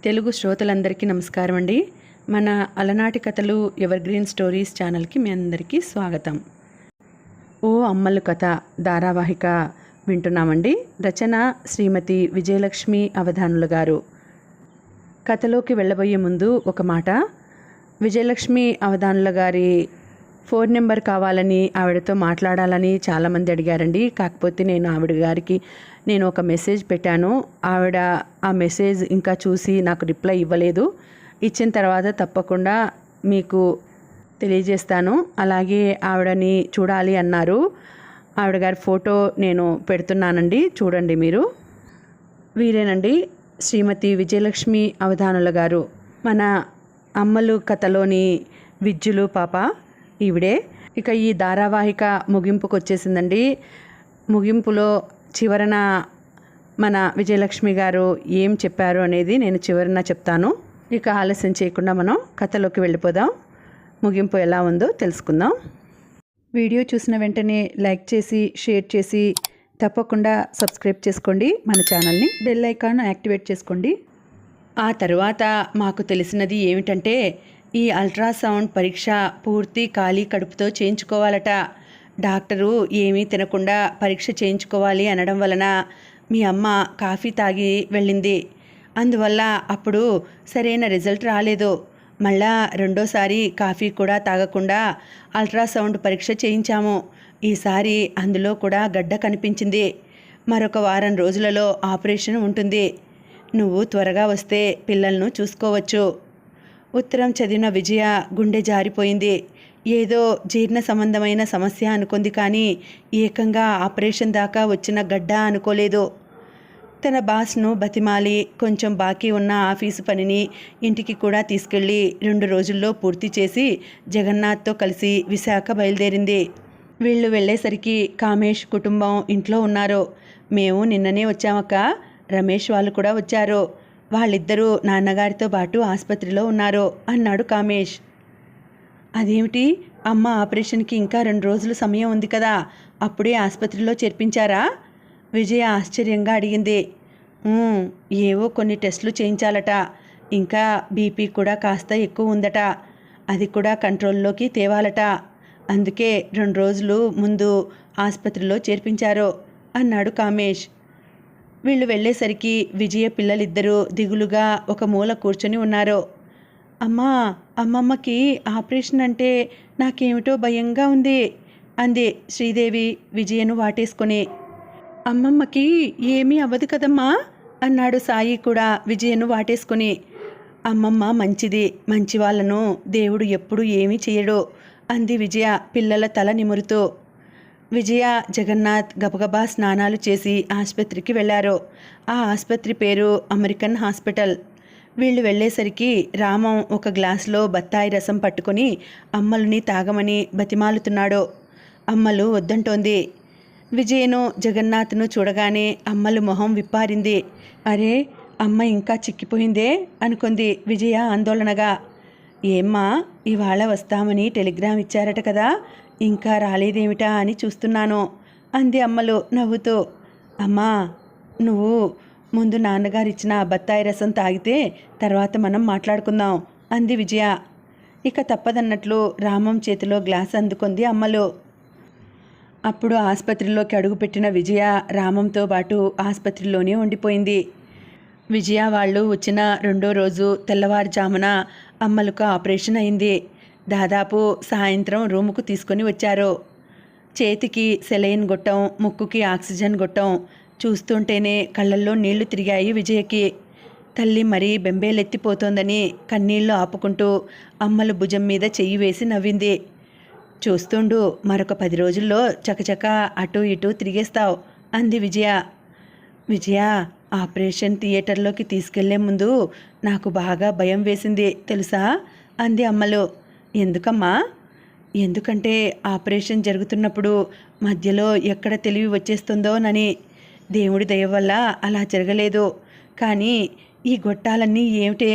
తెలుగు శ్రోతలందరికీ నమస్కారం అండి. మన అలనాటి కథలు ఎవర్ గ్రీన్ స్టోరీస్ ఛానల్కి మీ అందరికీ స్వాగతం. ఓ అమ్మలు కథ ధారావాహిక వింటున్నామండి. రచన శ్రీమతి విజయలక్ష్మి అవధానులు గారు. కథలోకి వెళ్ళబోయే ముందు ఒక మాట. విజయలక్ష్మి అవధానుల గారి ఫోన్ నెంబర్ కావాలని, ఆవిడతో మాట్లాడాలని చాలామంది అడిగారండి. కాకపోతే నేను ఆవిడ గారికి ఒక మెసేజ్ పెట్టాను. ఆవిడ ఆ మెసేజ్ ఇంకా చూసి నాకు రిప్లై ఇవ్వలేదు. ఇచ్చిన తర్వాత తప్పకుండా మీకు తెలియజేస్తాను. అలాగే ఆవిడని చూడాలి అన్నారు. ఆవిడ గారి ఫోటో నేను పెడుతున్నానండి, చూడండి మీరు. వీరేనండి శ్రీమతి విజయలక్ష్మి అవధానుల గారు. మన అమ్మలు కథలోని విజ్జులు పాప ఈవిడే. ఇక ఈ ధారావాహిక ముగింపుకు వచ్చేసిందండి. ముగింపులో చివరన మన విజయలక్ష్మి గారు ఏం చెప్పారు అనేది నేను చివరన చెప్తాను. ఇక ఆలస్యం చేయకుండా మనం కథలోకి వెళ్ళిపోదాం. ముగింపు ఎలా ఉందో తెలుసుకుందాం. వీడియో చూసిన వెంటనే లైక్ చేసి, షేర్ చేసి, తప్పకుండా సబ్స్క్రైబ్ చేసుకోండి మన ఛానల్ని. బెల్ ఐకాన్ యాక్టివేట్ చేసుకోండి. ఆ తర్వాత మాకు తెలిసినది ఏమిటంటే, ఈ అల్ట్రాసౌండ్ పరీక్ష పూర్తి ఖాళీ కడుపుతో చేయించుకోవాలట. డాక్టరు ఏమీ తినకుండా పరీక్ష చేయించుకోవాలి అనడం వలన మీ అమ్మ కాఫీ తాగి వెళ్ళింది. అందువల్ల అప్పుడు సరైన రిజల్ట్ రాలేదు. మళ్ళా రెండోసారి కాఫీ కూడా తాగకుండా అల్ట్రాసౌండ్ పరీక్ష చేయించాము. ఈసారి అందులో కూడా గడ్డ కనిపించింది. మరొక వారం రోజులలో ఆపరేషన్ ఉంటుంది. నువ్వు త్వరగా వస్తే పిల్లలను చూసుకోవచ్చు. ఉత్తరం చదివిన విజయ గుండె జారిపోయింది. ఏదో జీర్ణ సంబంధమైన సమస్య అనుకుంది, కానీ ఏకంగా ఆపరేషన్ దాకా వచ్చిన గడ్డ అనుకోలేదు. తన బాస్ను బతిమాలి కొంచెం బాకీ ఉన్న ఆఫీసు పనిని ఇంటికి కూడా తీసుకెళ్ళి 2 రోజుల్లో పూర్తి చేసి జగన్నాథ్తో కలిసి విశాఖ బయలుదేరింది. వీళ్ళు వెళ్ళేసరికి కామేష్ కుటుంబం ఇంట్లో ఉన్నారు. మేము నిన్ననే వచ్చామక్క, రమేష్ వాళ్ళు కూడా వచ్చారు. వాళ్ళిద్దరూ నాన్నగారితో పాటు ఆసుపత్రిలో ఉన్నారు అన్నాడు కామేష్. అదేమిటి, అమ్మ ఆపరేషన్కి ఇంకా 2 రోజులు సమయం ఉంది కదా, అప్పుడే ఆసుపత్రిలో చేర్పించారా? విజయ ఆశ్చర్యంగా అడిగింది. ఏవో కొన్ని టెస్టులు చేయించాలట. ఇంకా బీపీ కూడా కాస్త ఎక్కువ ఉందట. అది కూడా కంట్రోల్లోకి తేవాలట. అందుకే 2 రోజులు ముందు ఆసుపత్రిలో చేర్పించారు అన్నాడు కామేష్. వీళ్ళు వెళ్ళేసరికి విజయ పిల్లలిద్దరూ దిగులుగా ఒక మూల కూర్చొని ఉన్నారు. అమ్మమ్మకి ఆపరేషన్ అంటే నాకేమిటో భయంగా ఉంది అంది శ్రీదేవి విజయను వాటేసుకొని. అమ్మమ్మకి ఏమీ అవ్వదు కదమ్మా అన్నాడు సాయి కూడా విజయను వాటేసుకొని. అమ్మమ్మ మంచిది, మంచి వాళ్ళను దేవుడు ఎప్పుడు ఏమీ చేయడు అంది విజయ పిల్లల తల నిమురుతూ. విజయ, జగన్నాథ్ గబగబా స్నానాలు చేసి ఆసుపత్రికి వెళ్ళారు. ఆ ఆసుపత్రి పేరు అమెరికన్ హాస్పిటల్. వీళ్ళు వెళ్ళేసరికి రామం ఒక గ్లాసులో బత్తాయి రసం పట్టుకొని అమ్మలుని తాగమని బతిమాలుతున్నాడు. అమ్మలు వద్దంటోంది. విజయను, జగన్నాథ్ను చూడగానే అమ్మలు మొహం విప్పారింది. అరే, అమ్మ ఇంకా చిక్కిపోయిందే అనుకుంది విజయ ఆందోళనగా. ఏమ్మా, ఇవాళ వస్తామని టెలిగ్రామ్ ఇచ్చారట కదా, ఇంకా రాలేదేమిటా అని చూస్తున్నాను అంది అమ్మలు నవ్వుతూ. అమ్మా, నువ్వు ముందు నాన్నగారు ఇచ్చిన బత్తాయి రసం తాగితే తర్వాత మనం మాట్లాడుకుందాం అంది విజయ. ఇక తప్పదన్నట్లు రామం చేతిలో గ్లాస్ అందుకుంది అమ్మలు. అప్పుడు ఆసుపత్రిలోకి అడుగుపెట్టిన విజయ రామంతో పాటు ఆసుపత్రిలోనే ఉండిపోయింది. విజయ వాళ్ళు వచ్చిన 2వ రోజు తెల్లవారుజామున అమ్మలకు ఆపరేషన్ అయింది. దాదాపు సాయంత్రం రూముకు తీసుకొని వచ్చారు. చేతికి సెలైన్ గొట్టం, ముక్కుకి ఆక్సిజన్ గొట్టం. చూస్తుంటేనే కళ్ళల్లో నీళ్లు తిరిగాయి విజయకి. తల్లి మరీ బెంబేలెత్తిపోతోందని కన్నీళ్లు ఆపుకుంటూ అమ్మలు భుజం మీద చెయ్యి వేసి నవ్వింది. చూస్తుండు, మరొక 10 రోజుల్లో చకచక అటు ఇటు తిరిగేస్తావు అంది విజయ. విజయ, ఆపరేషన్ థియేటర్లోకి తీసుకెళ్లే ముందు నాకు బాగా భయం వేసింది తెలుసా అంది అమ్మలు. ఎందుకమ్మా? ఎందుకంటే ఆపరేషన్ జరుగుతున్నప్పుడు మధ్యలో ఎక్కడ తెలివి వచ్చేస్తుందోనని. దేవుడి దయ వల్ల అలా జరగలేదు. కానీ ఈ గొట్టాలన్నీ ఏమిటే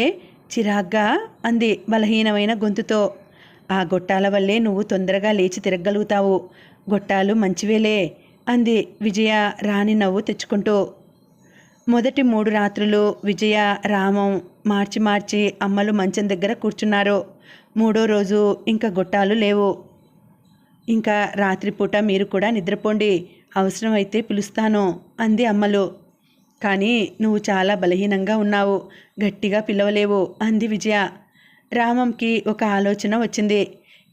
చిరాగ్గా అంది బలహీనమైన గొంతుతో. ఆ గొట్టాల వల్లే నువ్వు తొందరగా లేచి తిరగలుగుతావు. గొట్టాలు మంచివేలే అంది విజయ రాణి నవ్వు తెచ్చుకుంటూ. మొదటి 3 రాత్రులు విజయ, రామం మార్చి మార్చి అమ్మలు మంచం దగ్గర కూర్చున్నారు. 3వ రోజు ఇంకా గొట్టాలు లేవు. ఇంకా రాత్రిపూట మీరు కూడా నిద్రపోండి, అవసరమైతే పిలుస్తాను అంది అమ్మలు. కానీ నువ్వు చాలా బలహీనంగా ఉన్నావు, గట్టిగా పిలవలేవు అంది విజయ. రామంకి ఒక ఆలోచన వచ్చింది.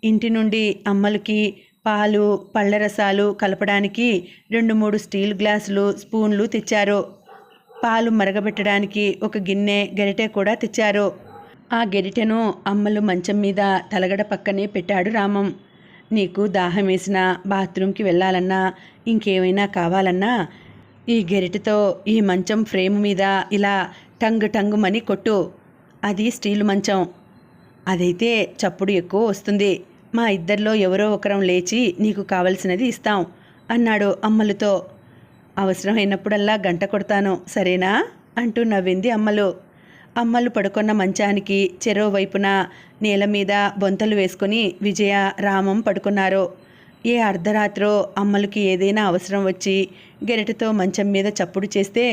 ఇంటి నుండి అమ్మలకి పాలు, పళ్ళ రసాలు కలపడానికి 2-3 స్టీల్ గ్లాసులు, స్పూన్లు తెచ్చారు. పాలు మరగబెట్టడానికి ఒక గిన్నె, గరిటె కూడా తెచ్చారు. ఆ గరిటెను అమ్మలు మంచం మీద తలగడ పక్కనే పెట్టాడు రామం. నీకు దాహం వేసినా, బాత్రూంకి వెళ్ళాలన్నా, ఇంకేమైనా కావాలన్నా ఈ గరిటెతో ఈ మంచం ఫ్రేమ్ మీద ఇలా టంగు టంగుమని కొట్టు. అది స్టీలు మంచం, అదైతే చప్పుడు ఎక్కువ వస్తుంది. మా ఇద్దరిలో ఎవరో ఒకరం లేచి నీకు కావలసినది ఇస్తాం అన్నాడు అమ్మలతో. అవసరమైనప్పుడల్లా గంట కొడతాను, సరేనా అంటూ నవ్వింది అమ్మలు. అమ్మలు పడుకున్న మంచానికి చెరో వైపున నేల మీద బొంతలు వేసుకుని విజయ, రామం పడుకున్నారు. ఏ అర్ధరాత్రో అమ్మలకి ఏదైనా అవసరం వచ్చి గెరటితో మంచం మీద చప్పుడు చేస్తే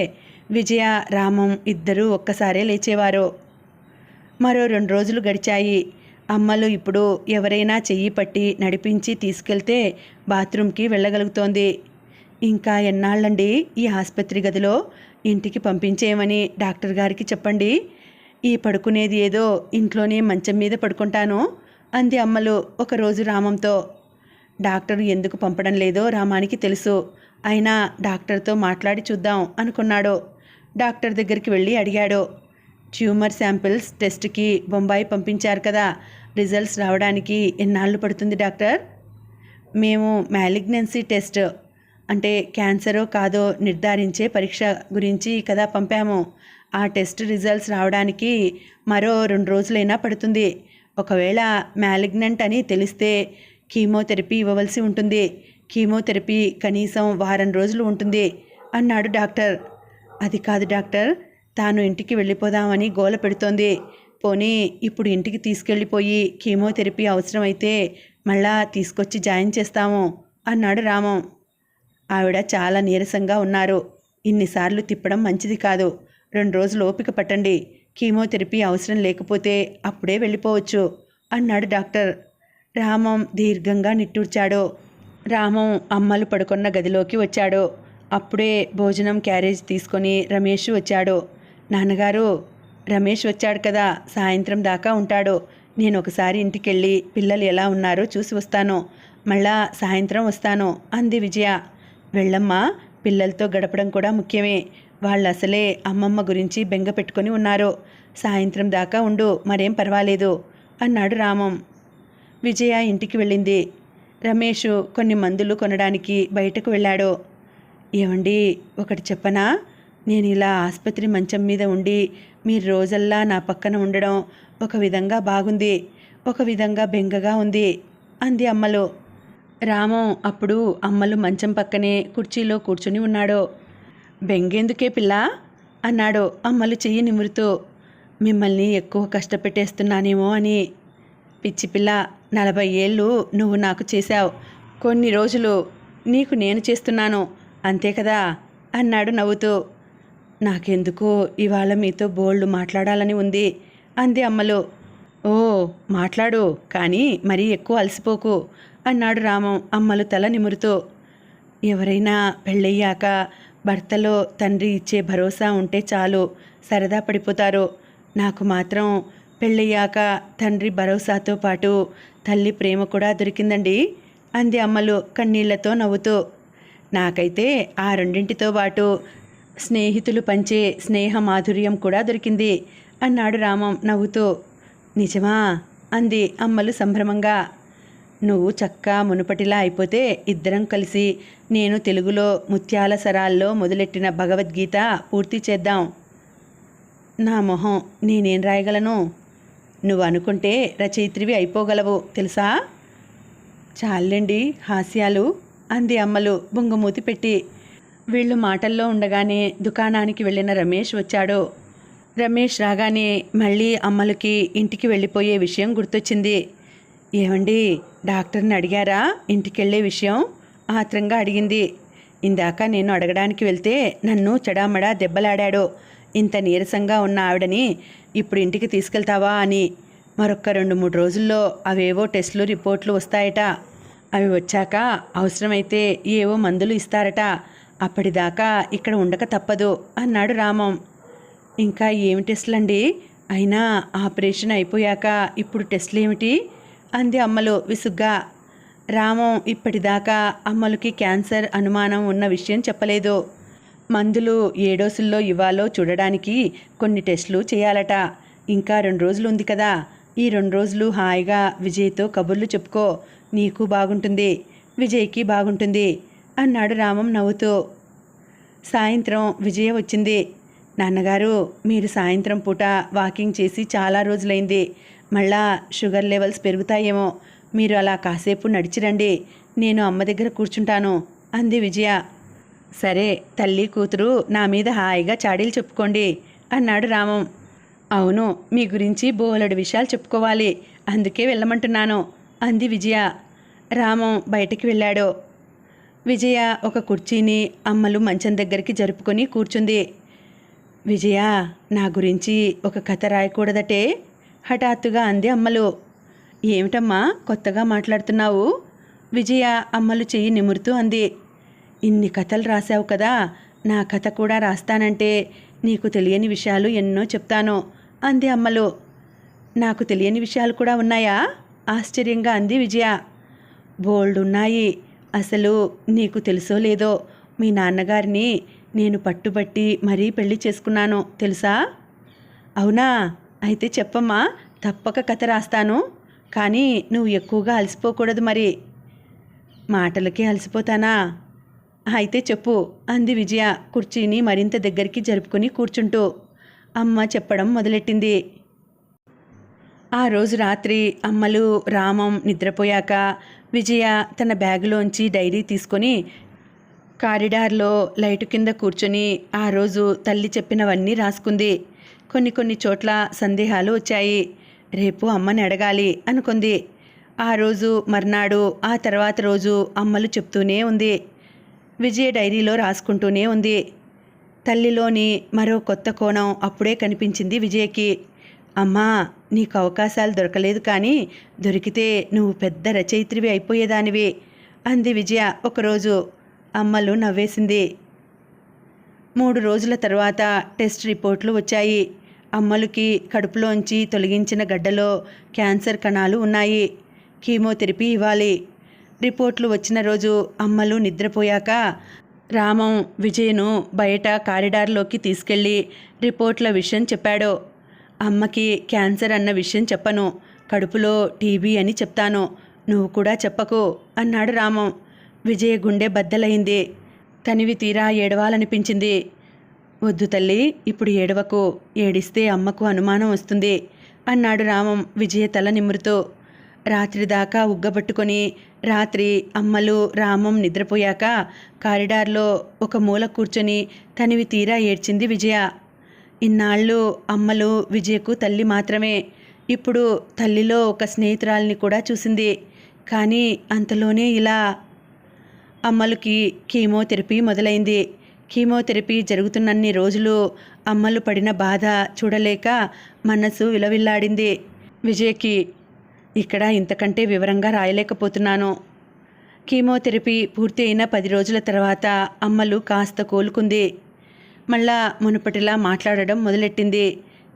విజయ, రామం ఇద్దరూ ఒక్కసారే లేచేవారు. మరో 2 రోజులు గడిచాయి. అమ్మలు ఇప్పుడు ఎవరైనా చెయ్యి పట్టి నడిపించి తీసుకెళ్తే బాత్రూంకి వెళ్ళగలుగుతోంది. ఇంకా ఎన్నాళ్ళండి ఈ ఆసుపత్రి గదిలో, ఇంటికి పంపించేయమని డాక్టర్ గారికి చెప్పండి. ఈ పడుకునేది ఏదో ఇంట్లోనే మంచం మీద పడుకుంటాను అంది అమ్మలు ఒకరోజు రామంతో. డాక్టర్ ఎందుకు పంపడం లేదో రామానికి తెలుసు. అయినా డాక్టర్తో మాట్లాడి చూద్దాం అనుకున్నాడు. డాక్టర్ దగ్గరికి వెళ్ళి అడిగాడు. ట్యూమర్ శాంపిల్స్ టెస్ట్కి బొంబాయి పంపించారు కదా, రిజల్ట్స్ రావడానికి ఎన్నాళ్ళు పడుతుంది డాక్టర్? మేము మ్యాలిగ్నెన్సీ టెస్ట్, అంటే క్యాన్సరో కాదో నిర్ధారించే పరీక్ష గురించి కదా పంపాము. ఆ టెస్ట్ రిజల్ట్స్ రావడానికి మరో 2 రోజులైనా పడుతుంది. ఒకవేళ మ్యాలిగ్నెంట్ అని తెలిస్తే కీమోథెరపీ ఇవ్వవలసి ఉంటుంది. కీమోథెరపీ కనీసం వారం రోజులు ఉంటుంది అన్నాడు డాక్టర్. అది కాదు డాక్టర్, తాను ఇంటికి వెళ్ళిపోదామని గోల పెడుతోంది. పోనీ ఇప్పుడు ఇంటికి తీసుకెళ్ళిపోయి కీమోథెరపీ అవసరమైతే మళ్ళా తీసుకొచ్చి జాయిన్ చేస్తాము అన్నాడు రామం. ఆవిడ చాలా నీరసంగా ఉన్నారు. ఇన్నిసార్లు తిప్పడం మంచిది కాదు. 2 రోజులు ఓపిక పట్టండి. కీమోథెరపీ అవసరం లేకపోతే అప్పుడే వెళ్ళిపోవచ్చు అన్నాడు డాక్టర్. రామం దీర్ఘంగా నిట్టూర్చాడు. రామం అమ్మలు పడుకున్న గదిలోకి వచ్చాడు. అప్పుడే భోజనం క్యారేజ్ తీసుకొని రమేష్ వచ్చాడు. నాన్నగారు, రమేష్ వచ్చాడు కదా, సాయంత్రం దాకా ఉంటాడు. నేను ఒకసారి ఇంటికెళ్ళి పిల్లలు ఎలా ఉన్నారో చూసి వస్తాను, మళ్ళా సాయంత్రం వస్తాను అంది విజయ. వెళ్ళమ్మా, పిల్లలతో గడపడం కూడా ముఖ్యమే. వాళ్ళు అసలే అమ్మమ్మ గురించి బెంగ పెట్టుకొని ఉన్నారు. సాయంత్రం దాకా ఉండు, మరేం పర్వాలేదు అన్నాడు రామం. విజయ ఇంటికి వెళ్ళింది. రమేష్ కొన్ని మందులు కొనడానికి బయటకు వెళ్ళాడు. ఏమండి, ఒకటి చెప్పనా? నేను ఇలా ఆసుపత్రి మంచం మీద ఉండి మీరు రోజల్లా నా పక్కన ఉండడం ఒక విధంగా బాగుంది, ఒక విధంగా బెంగగా ఉంది అంది అమ్మలు. రామం అప్పుడు అమ్మలు మంచం పక్కనే కుర్చీలో కూర్చుని ఉన్నాడు. బెంగెందుకే పిల్ల అన్నాడు అమ్మలు చెయ్యి నిమురుతూ. మిమ్మల్ని ఎక్కువ కష్టపెట్టేస్తున్నానేమో అని. పిచ్చి పిల్ల, 40 ఏళ్ళు నువ్వు నాకు చేశావు, కొన్ని రోజులు నీకు నేను చేస్తున్నాను, అంతే కదా అన్నాడు నవ్వుతూ. నాకెందుకో ఇవాళ మీతో బోల్డు మాట్లాడాలని ఉంది అంది అమ్మలు. ఓ మాట్లాడు, కానీ మరీ ఎక్కువ అలసిపోకు అన్నాడు రామం అమ్మలు తల నిమురుతూ. ఎవరైనా పెళ్ళయ్యాక భర్తలో తండ్రి ఇచ్చే భరోసా ఉంటే చాలు, సరదా పడిపోతారు. నాకు మాత్రం పెళ్ళయ్యాక తండ్రి భరోసాతో పాటు తల్లి ప్రేమ కూడా దొరికిందండి అంది అమ్మలు కన్నీళ్లతో నవ్వుతూ. నాకైతే ఆ రెండింటితో పాటు స్నేహితులు పంచే స్నేహ మాధుర్యం కూడా దొరికింది అన్నాడు రామం నవ్వుతూ. నిజమా అంది అమ్మలు సంభ్రమంగా. నువ్వు చక్కా మునుపటిలా అయిపోతే ఇద్దరం కలిసి నేను తెలుగులో ముత్యాల సరాల్లో మొదలెట్టిన భగవద్గీత పూర్తి చేద్దాం. నా మొహం, నేనేం రాయగలను? నువ్వు అనుకుంటే రచయిత్రివి అయిపోగలవు తెలుసా? చాలండి హాస్యాలు అంది అమ్మలు బొంగుమూతి పెట్టి. వీళ్ళు మాటల్లో ఉండగానే దుకాణానికి వెళ్ళిన రమేష్ వచ్చాడు. రమేష్ రాగానే మళ్ళీ అమ్మలకి ఇంటికి వెళ్ళిపోయే విషయం గుర్తొచ్చింది. ఏమండి, డాక్టర్ని అడిగారా ఇంటికెళ్ళే విషయం? ఆత్రంగా అడిగింది. ఇందాక నేను అడగడానికి వెళ్తే నన్ను చెడామడా దెబ్బలాడాడు. ఇంత నీరసంగా ఉన్న ఆవిడని ఇప్పుడు ఇంటికి తీసుకెళ్తావా అని. మరొక్క 2-3 రోజుల్లో అవేవో టెస్టులు రిపోర్ట్లు వస్తాయట. అవి వచ్చాక అవసరమైతే ఏవో మందులు ఇస్తారట. అప్పటిదాకా ఇక్కడ ఉండక తప్పదు అన్నాడు రామం. ఇంకా ఏమి టెస్టులండి? అయినా ఆపరేషన్ అయిపోయాక ఇప్పుడు టెస్టులు ఏమిటి అంది అమ్మలు విసుగ్గా. రామం ఇప్పటిదాకా అమ్మలకి క్యాన్సర్ అనుమానం ఉన్న విషయం చెప్పలేదు. మందులు ఏ డోసుల్లో ఇవ్వాలో చూడడానికి కొన్ని టెస్టులు చేయాలట. ఇంకా 2 రోజులు ఉంది కదా, ఈ 2 రోజులు హాయిగా విజయ్తో కబుర్లు చెప్పుకో. నీకు బాగుంటుంది, విజయ్కి బాగుంటుంది అన్నాడు రామం నవ్వుతూ. సాయంత్రం విజయ వచ్చింది. నాన్నగారు, మీరు సాయంత్రం పూట వాకింగ్ చేసి చాలా రోజులైంది. మళ్ళా షుగర్ లెవెల్స్ పెరుగుతాయేమో. మీరు అలా కాసేపు నడిచిరండి, నేను అమ్మ దగ్గర కూర్చుంటాను అంది విజయ. సరే, తల్లి కూతురు నా మీద హాయిగా చాడీలు చెప్పుకోండి అన్నాడు రామం. అవును, మీ గురించి బోలెడు విషయాలు చెప్పుకోవాలి, అందుకే వెళ్ళమంటున్నాను అంది విజయ. రామం బయటికి వెళ్ళాడు. విజయ ఒక కుర్చీని అమ్మలు మంచం దగ్గరికి జరుపుకొని కూర్చుంది. విజయ, నా గురించి ఒక కథ రాయకూడదటే హఠాత్తుగా అంది అమ్మలు. ఏమిటమ్మా కొత్తగా మాట్లాడుతున్నావు? విజయ అమ్మలు చెయ్యి నిమురుతూ అంది. ఇన్ని కథలు రాశావు కదా, నా కథ కూడా రాస్తానంటే నీకు తెలియని విషయాలు ఎన్నో చెప్తాను అంది అమ్మలు. నాకు తెలియని విషయాలు కూడా ఉన్నాయా? ఆశ్చర్యంగా అంది విజయ. బోల్డున్నాయి. అసలు నీకు తెలుసో లేదో, మీ నాన్నగారిని నేను పట్టుబట్టి మరీ పెళ్లి చేసుకున్నాను తెలుసా? అవునా? అయితే చెప్పమ్మా, తప్పక కథ రాస్తాను. కానీ నువ్వు ఎక్కువగా అలసిపోకూడదు మరి. మాటలకే అలసిపోతానా? అయితే చెప్పు అంది విజయ కుర్చీని మరింత దగ్గరికి జరుపుకొని కూర్చుంటూ. అమ్మ చెప్పడం మొదలెట్టింది. ఆ రోజు రాత్రి అమ్మలు రామం నిద్రపోయాక విజయ తన బ్యాగులోంచి డైరీ తీసుకొని కారిడార్లో లైటు కింద కూర్చొని ఆ రోజు తల్లి చెప్పినవన్నీ రాసుకుంది. కొన్ని చోట్ల సందేహాలు వచ్చాయి. రేపు అమ్మని అడగాలి అనుకుంది. ఆ రోజు మర్నాడు ఆ తర్వాత రోజు అమ్మలు చెప్తూనే ఉంది. విజయ డైరీలో రాసుకుంటూనే ఉంది. తల్లిలోని మరో కొత్త కోణం అప్పుడే కనిపించింది విజయకి. అమ్మా, నీకు అవకాశాలు దొరకలేదు, కానీ దొరికితే నువ్వు పెద్ద రచయిత్రివి అయిపోయేదానివి అంది విజయ ఒకరోజు. అమ్మలు నవ్వేసింది. 3 రోజుల తర్వాత టెస్ట్ రిపోర్ట్లు వచ్చాయి. అమ్మలుకి కడుపులోంచి తొలగించిన గడ్డలో క్యాన్సర్ కణాలు ఉన్నాయి. కీమోథెరపీ ఇవ్వాలి. రిపోర్ట్లు వచ్చిన రోజు అమ్మలు నిద్రపోయాక రామం విజయను బయట కారిడార్లోకి తీసుకెళ్ళి రిపోర్ట్ల విషయం చెప్పాడు. అమ్మకి క్యాన్సర్ అన్న విషయం చెప్పను, కడుపులో టీబీ అని చెప్తాను, నువ్వు కూడా చెప్పకు అన్నాడు రామం. విజయ గుండె బద్దలైంది. తనివి తీరా ఏడవాలనిపించింది. వద్దు తల్లి, ఇప్పుడు ఏడవకు, ఏడిస్తే అమ్మకు అనుమానం వస్తుంది అన్నాడు రామం విజయ తల నిమురుతూ. రాత్రి దాకా ఉగ్గబట్టుకొని రాత్రి అమ్మలు రామం నిద్రపోయాక కారిడార్లో ఒక మూల కూర్చొని తనివి తీరా ఏడ్చింది విజయ. ఇన్నాళ్ళు అమ్మలు విజయకు తల్లి మాత్రమే. ఇప్పుడు తల్లిలో ఒక స్నేహితురాల్ని కూడా చూసింది. కానీ అంతలోనే ఇలా. అమ్మలుకి కీమోథెరపీ మొదలైంది. కీమోథెరపీ జరుగుతున్నన్ని రోజులు అమ్మలు పడిన బాధ చూడలేక మనసు విలవిల్లాడింది విజయకి. ఇక్కడ ఇంతకంటే వివరంగా రాయలేకపోతున్నాను. కీమోథెరపీ పూర్తి అయిన 10 రోజుల తర్వాత అమ్మలు కాస్త కోలుకుంది. మళ్ళా మునుపటిలా మాట్లాడడం మొదలెట్టింది.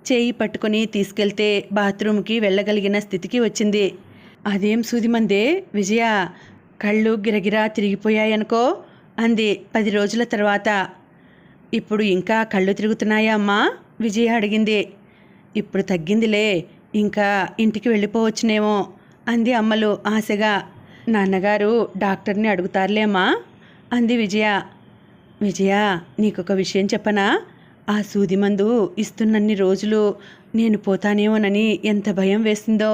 చేయి పట్టుకొని తీసుకెళ్తే బాత్రూమ్కి వెళ్ళగలిగిన స్థితికి వచ్చింది. అదేం సూదిమందే విజయ, కళ్ళు గిరగిరా తిరిగిపోయాయనుకో అంది 10 రోజుల తర్వాత. ఇప్పుడు ఇంకా కళ్ళు తిరుగుతున్నాయా అమ్మా? విజయ అడిగింది. ఇప్పుడు తగ్గిందిలే, ఇంకా ఇంటికి వెళ్ళిపోవచ్చునేమో అంది అమ్మలు ఆశగా. నాన్నగారు డాక్టర్ని అడుగుతారులే అమ్మా అంది విజయ. విజయ, నీకొక విషయం చెప్పనా? ఆ సూది మందు ఇస్తున్నన్ని రోజులు నేను పోతానేమోనని ఎంత భయం వేసిందో.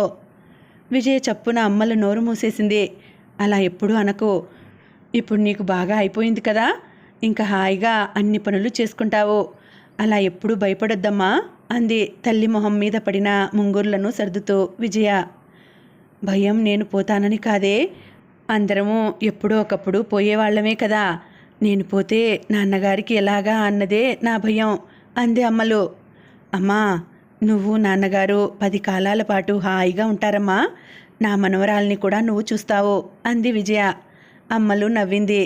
విజయ చప్పున అమ్మలు నోరు మూసేసింది. అలా ఎప్పుడూ అనకు. ఇప్పుడు నీకు బాగా అయిపోయింది కదా, ఇంకా హాయిగా అన్ని పనులు చేసుకుంటావు. అలా ఎప్పుడూ భయపడొద్దమ్మా అంది తల్లి మొహం మీద పడిన ముంగుర్లను సర్దుతూ విజయ. భయం నేను పోతానని కాదే, అందరము ఎప్పుడో ఒకప్పుడు పోయేవాళ్లమే కదా. నేను పోతే నాన్నగారికి ఎలాగా అన్నదే నా భయం అంది అమ్మలు. అమ్మా, నువ్వు నాన్నగారు 10 కాలాల పాటు హాయిగా ఉంటారమ్మా. నా మనవరాల్ని కూడా నువ్వు చూస్తావు అంది విజయ. అమ్మలు నవ్వింది.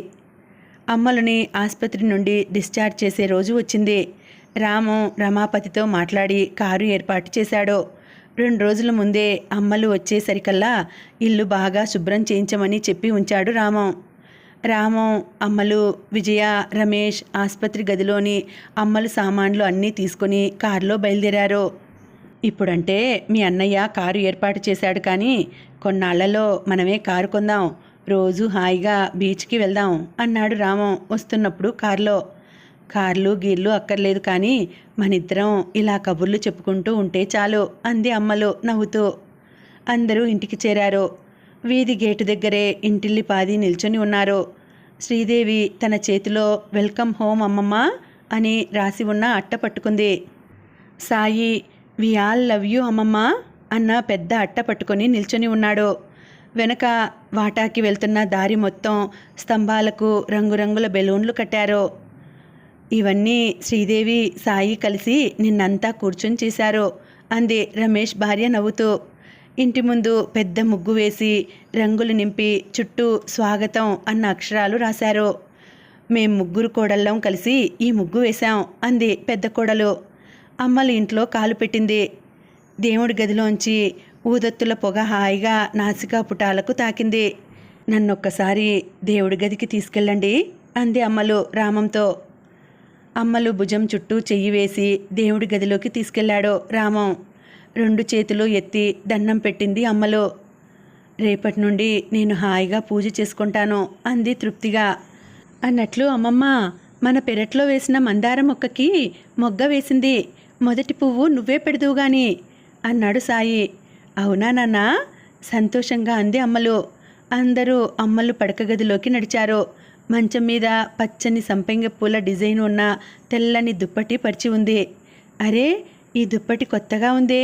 అమ్మలుని ఆసుపత్రి నుండి డిశ్చార్జ్ చేసే రోజు వచ్చింది. రాము రమాపతితో మాట్లాడి కారు ఏర్పాటు చేశాడు. 2 రోజుల ముందే అమ్మలు వచ్చేసరికల్లా ఇల్లు బాగా శుభ్రం చేయించమని చెప్పి ఉంచాడు రాము, అమ్మలు, విజయ, రమేష్ ఆసుపత్రి గదిలోని అమ్మలు సామాన్లు అన్నీ తీసుకుని కారులో బయలుదేరారు. ఇప్పుడంటే మీ అన్నయ్య కారు ఏర్పాటు చేశాడు, కానీ కొన్నాళ్లలో మనమే కారు కొందాం, రోజు హాయిగా బీచ్కి వెళ్దాం అన్నాడు రాము వస్తున్నప్పుడు కారులో. కార్లు గీర్లు అక్కర్లేదు, కానీ మనిద్దరం ఇలా కబుర్లు చెప్పుకుంటూ ఉంటే చాలు అంది అమ్మలు నవ్వుతూ. అందరూ ఇంటికి చేరారు. వీధి గేటు దగ్గరే ఇంటిల్లిపాది నిల్చొని ఉన్నారు. శ్రీదేవి తన చేతిలో వెల్కమ్ హోమ్ అమ్మమ్మ అని రాసి ఉన్న అట్ట పట్టుకుంది. Sai we all love you అమ్మమ్మ అన్న పెద్ద అట్ట పట్టుకొని నిల్చొని ఉన్నాడు. వెనక వాటాకి వెళ్తున్న దారి మొత్తం స్తంభాలకు రంగురంగుల బెలూన్లు కట్టారు. ఇవన్నీ శ్రీదేవి సాయి కలిసి నిన్నంతా కూర్చొని చేశారు అంది రమేష్ భార్య నవ్వుతూ. ఇంటి ముందు పెద్ద ముగ్గు వేసి రంగులు నింపి చుట్టూ స్వాగతం అన్న అక్షరాలు రాశారు. మేం 3 కోడళ్ళం కలిసి ఈ ముగ్గు వేశాం అంది పెద్ద కోడలు. అమ్మలు ఇంట్లో కాలు పెట్టింది. దేవుడి గదిలోంచి ఊదత్తుల పొగ హాయిగా నాసికా పుటాలకు తాకింది. నన్నొక్కసారి దేవుడి గదికి తీసుకెళ్ళండి అంది అమ్మలు రామంతో. అమ్మలు భుజం చుట్టూ చెయ్యి వేసి దేవుడి గదిలోకి తీసుకెళ్లాడు రామం. 2 చేతులు ఎత్తి దండం పెట్టింది అమ్మలు. రేపటి నుండి నేను హాయిగా పూజ చేసుకుంటాను అంది తృప్తిగా. అన్నట్లు అమ్మమ్మ, మన పెరట్లో వేసిన మందార మొక్కకి మొగ్గ వేసింది. మొదటి పువ్వు నువ్వే పెడదువు గాని అన్నాడు సాయి. అవునా నాన్నా? సంతోషంగా అంది అమ్మలు. అందరూ అమ్మలు పడక గదిలోకి నడిచారు. మంచం మీద పచ్చని సంపెంగ పూల డిజైన్ ఉన్న తెల్లని దుప్పటి పరిచి ఉంది. అరే, ఈ దుప్పటి కొత్తగా ఉందే,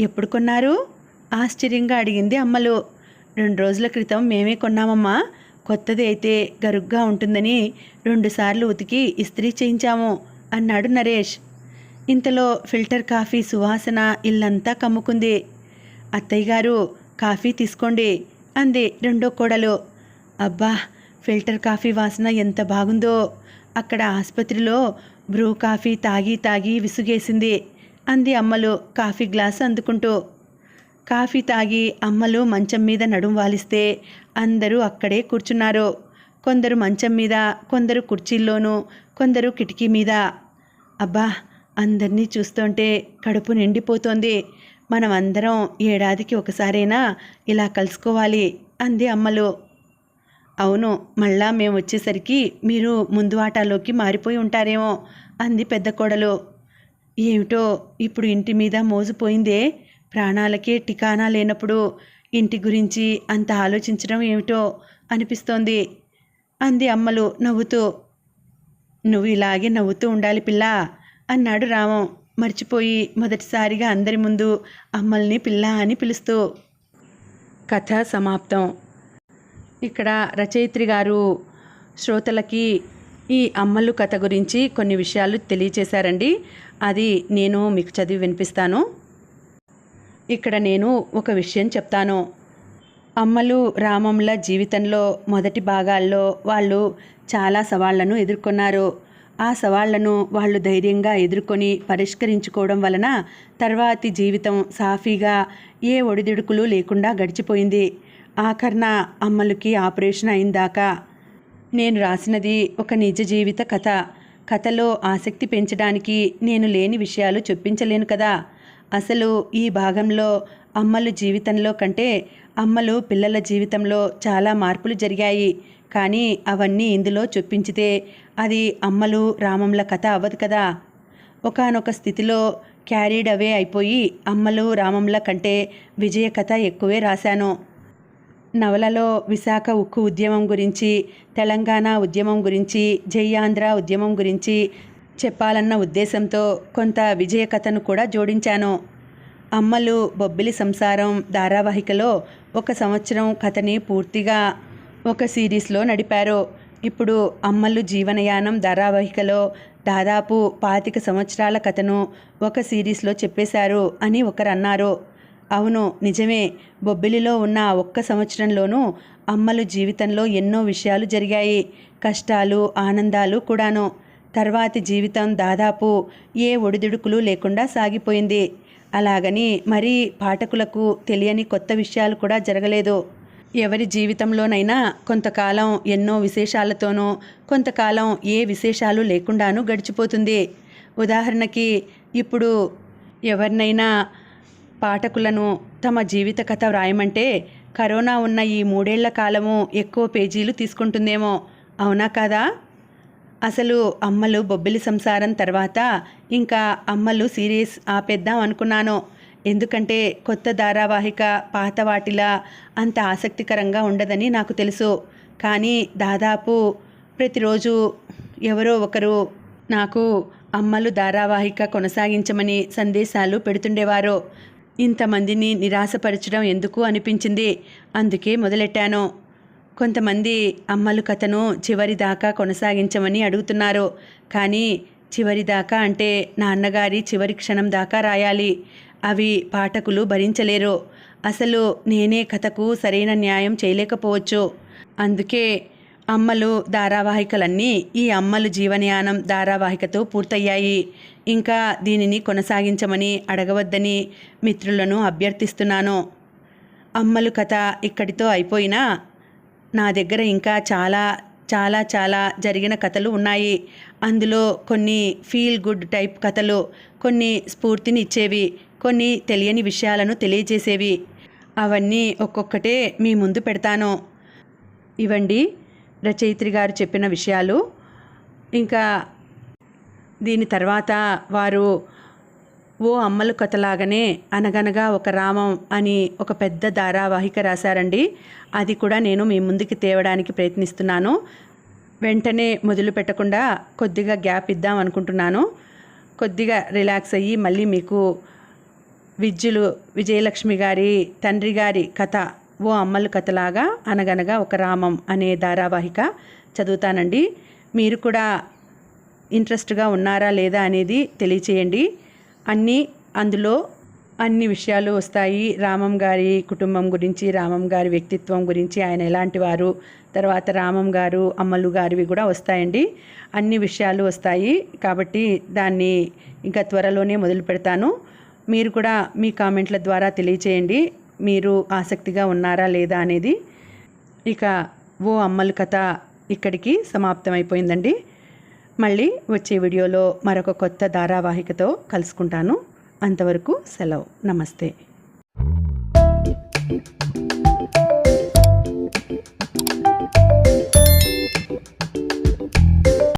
ఎప్పుడు కొన్నారు? ఆశ్చర్యంగా అడిగింది అమ్మలు. 2 రోజుల క్రితం మేమే కొన్నామమ్మా. కొత్తది అయితే గరుగ్గా ఉంటుందని 2 సార్లు ఉతికి ఇస్త్రీ చేయించాము అన్నాడు నరేష్. ఇంతలో ఫిల్టర్ కాఫీ సువాసన ఇల్లంతా కమ్ముకుంది. అత్తయ్య గారు, కాఫీ తీసుకోండి అంది రెండో కోడలు. అబ్బా, ఫిల్టర్ కాఫీ వాసన ఎంత బాగుందో. అక్కడ ఆసుపత్రిలో బ్రూ కాఫీ తాగి తాగి విసుగేసింది అంది అమ్మలు కాఫీ గ్లాసు అందుకుంటూ. కాఫీ తాగి అమ్మలు మంచం మీద నడుం వాలిస్తే అందరూ అక్కడే కూర్చున్నారు. కొందరు మంచం మీద, కొందరు కుర్చీల్లోనూ, కొందరు కిటికీ మీద. అబ్బా, అందరినీ చూస్తుంటే కడుపు నిండిపోతోంది. మనం అందరం ఏడాదికి ఒకసారైనా ఇలా కలుసుకోవాలి అంది అమ్మలు. అవును, మళ్ళా మేము వచ్చేసరికి మీరు ముందు ఆటలోకి మారిపోయి ఉంటారేమో అంది పెద్ద కోడలు. ఏమిటో ఇప్పుడు ఇంటి మీద మోజుపోయిందే. ప్రాణాలకే టికానా లేనప్పుడు ఇంటి గురించి అంత ఆలోచించడం ఏమిటో అనిపిస్తోంది అంది అమ్మలు నవ్వుతూ. నువ్వు ఇలాగే నవ్వుతూ ఉండాలి పిల్ల అన్నాడు రామం మర్చిపోయి మొదటిసారిగా అందరి ముందు అమ్మల్ని పిల్ల అని పిలుస్తూ. కథ సమాప్తం. ఇక్కడ రచయిత్రి గారు శ్రోతలకి ఈ అమ్మలు కథ గురించి కొన్ని విషయాలు తెలియచేశారండి. అది నేను మీకు చదివి వినిపిస్తాను. ఇక్కడ నేను ఒక విషయం చెప్తాను. అమ్మలు రామంల జీవితంలో మొదటి భాగాల్లో వాళ్ళు చాలా సవాళ్లను ఎదుర్కొన్నారు. ఆ సవాళ్లను వాళ్ళు ధైర్యంగా ఎదుర్కొని పరిష్కరించుకోవడం వలన తర్వాతి జీవితం సాఫీగా ఏ ఒడిదుడుకులు లేకుండా గడిచిపోయింది. ఆఖర్న అమ్మలకి ఆపరేషన్ అయిందాకా. నేను రాసినది ఒక నిజ జీవిత కథ. కథలో ఆసక్తి పెంచడానికి నేను లేని విషయాలు చొప్పించలేను కదా. అసలు ఈ భాగంలో అమ్మలు జీవితంలో కంటే అమ్మలు పిల్లల జీవితంలో చాలా మార్పులు జరిగాయి. కానీ అవన్నీ ఇందులో చొప్పించితే అది అమ్మలు రామంల కథ అవ్వదు కదా. ఒకానొక స్థితిలో క్యారీడ్ అవే అయిపోయి అమ్మలు రామంల కంటే విజయ కథ ఎక్కువే రాశాను. నవలలో విశాఖ ఉక్కు ఉద్యమం గురించి, తెలంగాణ ఉద్యమం గురించి, జై ఆంధ్ర ఉద్యమం గురించి చెప్పాలన్న ఉద్దేశంతో కొంత విజయ కథను కూడా జోడించాను. అమ్మలు బొబ్బిలి సంసారం ధారావాహికలో 1 సంవత్సరం కథని పూర్తిగా ఒక సిరీస్లో నడిపారు. ఇప్పుడు అమ్మలు జీవనయానం ధారావాహికలో దాదాపు 25 సంవత్సరాల కథను ఒక సిరీస్లో చెప్పేశారు అని ఒకరు అన్నారు. అవును, నిజమే. బొబ్బిలిలో ఉన్న ఆ ఒక్క సంవత్సరంలోనూ అమ్మలు జీవితంలో ఎన్నో విషయాలు జరిగాయి. కష్టాలు, ఆనందాలు కూడాను. తర్వాతి జీవితం దాదాపు ఏ ఒడిదుడుకులు లేకుండా సాగిపోయింది. అలాగని మరీ పాఠకులకు తెలియని కొత్త విషయాలు కూడా జరగలేదు. ఎవరి జీవితంలోనైనా కొంతకాలం ఎన్నో విశేషాలతోనూ, కొంతకాలం ఏ విశేషాలు లేకుండానూ గడిచిపోతుంది. ఉదాహరణకి ఇప్పుడు ఎవరినైనా పాఠకులను తమ జీవిత కథ వ్రాయమంటే కరోనా ఉన్న ఈ 3 ఏళ్ల కాలము ఎక్కువ పేజీలు తీసుకుంటుందేమో. అవునా కాదా? అసలు అమ్మలు బొబ్బిలి సంసారం తర్వాత ఇంకా అమ్మలు సిరీస్ ఆపేద్దాం అనుకున్నాను. ఎందుకంటే కొత్త ధారావాహిక పాత వాటిలా అంత ఆసక్తికరంగా ఉండదని నాకు తెలుసు. కానీ దాదాపు ప్రతిరోజు ఎవరో ఒకరు నాకు అమ్మలు ధారావాహిక కొనసాగించమని సందేశాలు పెడుతుండేవారు. ఇంతమందిని నిరాశపరచడం ఎందుకు అనిపించింది. అందుకే మొదలెట్టాను. కొంతమంది అమ్మలు కథను చివరి దాకా కొనసాగించమని అడుగుతున్నారు. కానీ చివరి దాకా అంటే నాన్నగారి చివరి క్షణం దాకా రాయాలి. అవి పాఠకులు భరించలేరు. అసలు నేనే కథకు సరైన న్యాయం చేయలేకపోవచ్చు. అందుకే అమ్మలు ధారావాహికలన్నీ ఈ అమ్మలు జీవనయానం ధారావాహికతో పూర్తయ్యాయి. ఇంకా దీనిని కొనసాగించమని అడగవద్దని మిత్రులను అభ్యర్థిస్తున్నాను. అమ్మలు కథ ఇక్కడితో అయిపోయినా నా దగ్గర ఇంకా చాలా చాలా చాలా జరిగిన కథలు ఉన్నాయి. అందులో కొన్ని ఫీల్ గుడ్ టైప్ కథలు, కొన్ని స్ఫూర్తిని ఇచ్చేవి, కొన్ని తెలియని విషయాలను తెలియజేసేవి. అవన్నీ ఒక్కొక్కటే మీ ముందు పెడతాను. ఇవండి రచయిత్రి గారు చెప్పిన విషయాలు. ఇంకా దీని తర్వాత వారు ఓ అమ్మలు కథలాగానే అనగనగా ఒక రామం అని ఒక పెద్ద ధారావాహిక రాశారండి. అది కూడా నేను మీ ముందుకి తేవడానికి ప్రయత్నిస్తున్నాను. వెంటనే మొదలు పెట్టకుండా కొద్దిగా గ్యాప్ ఇద్దాం అనుకుంటున్నాను. కొద్దిగా రిలాక్స్ అయ్యి మళ్ళీ మీకు విజయలక్ష్మి గారి తండ్రి గారి కథ ఓ అమ్మలు కథలాగా అనగనగా ఒక రామం అనే ధారావాహిక చదువుతానండి. మీరు కూడా ఇంట్రెస్ట్గా ఉన్నారా లేదా అనేది తెలియచేయండి. అందులో అన్ని విషయాలు వస్తాయి. రామం గారి కుటుంబం గురించి, రామం గారి వ్యక్తిత్వం గురించి, ఆయన ఎలాంటి వారు, తర్వాత రామం గారు అమ్మలు గారివి కూడా వస్తాయండి. అన్ని విషయాలు వస్తాయి. కాబట్టి దాన్ని ఇంకా త్వరలోనే మొదలు పెడతాను. మీరు కూడా మీ కామెంట్ల ద్వారా తెలియచేయండి మీరు ఆసక్తిగా ఉన్నారా లేదా అనేది. ఇక ఓ అమ్మలు కథ ఇక్కడికి సమాప్తమైపోయిందండి. మళ్ళీ వచ్చే వీడియోలో మరొక కొత్త ధారావాహికతో కలుసుకుంటాను. అంతవరకు సెలవు. నమస్తే.